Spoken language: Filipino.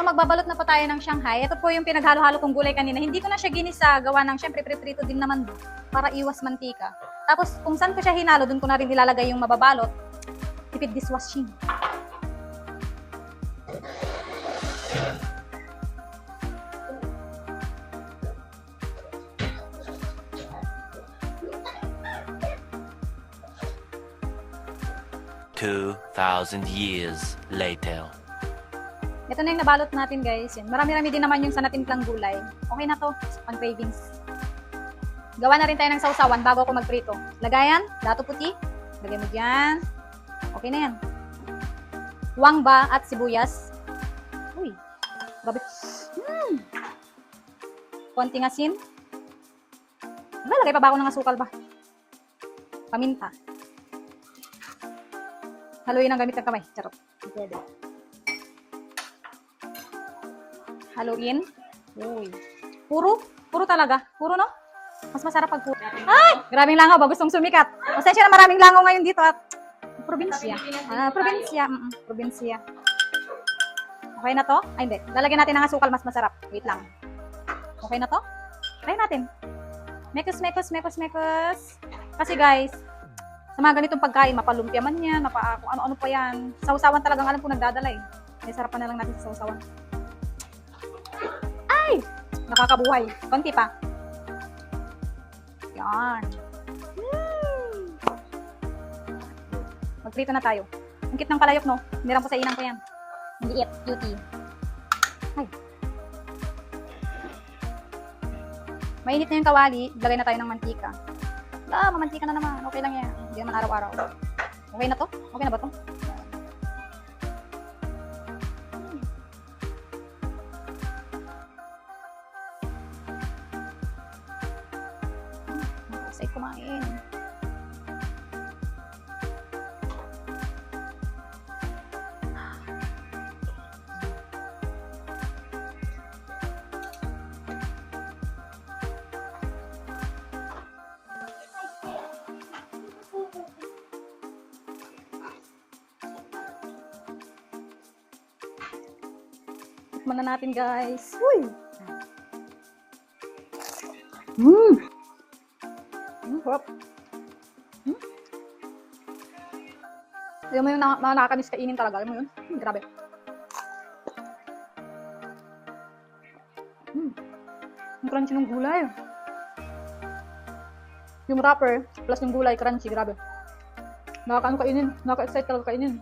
So, magbabalot na po tayo ng Shanghai. Ito po yung pinaghalo-halo kong gulay kanina. Hindi ko na siya ginisa. Gawa ng, syempre, prito din naman para iwas mantika. Tapos, kung saan ko siya hinalo, dun ko na rin nilalagay yung mababalot. Tipid dishwashing. $2,000 years later. Ito na yung nabalot natin, guys. Yan. Marami-rami din naman yung sa natimplang gulay. Okay na to. Pang cravings. Gawa na rin tayo ng sausawan bago ako magprito. Lagayan, dato puti. Lagay mo dyan. Okay na yan. Wangba at sibuyas. Uy. Grabe. Konting asin. Lagay pa ba ako ng asukal ba? Paminta. Haluin ang gamit ng kamay. Charot. Pwede. Haluin. Uy. Puro talaga. Puro, no? Mas masarap pag puro. Ay! Grabing langaw ba? Gustong sumikat. Pasensya na, maraming langaw ngayon dito at probinsya. Probinsya. Okay na to? Ay, hindi. Lalagyan natin ng asukal, mas masarap. Wait lang. Okay na to? Try natin. Mekos. Kasi guys, sa mga ganitong pagkain, mapalumpia man yan, kung ano-ano pa yan. Sausawan talagang alam ko nagdadala eh. May sarapan na lang natin sa sausawan. Ay! Nakakabuhay. Konti pa. Yan. Magprito na tayo. Ang cute ng palayok, no? Niram ko sa inang ko yan. Liit, cutie. Ay. Mainit na yung kawali, lagay na tayo ng mantika. Mamantika na naman. Okay lang yan. Hindi naman araw-araw. Okay na to? Okay na ba to? Excited kumain. Tikman na natin, guys. Uy! Hop. Alam mo yung nakakamiss kainin talaga. Alam mo yun? Grabe. Ang crunchy ng gulay. Yung wrapper plus yung gulay, crunchy. Grabe. Nakaka-excite talaga kainin.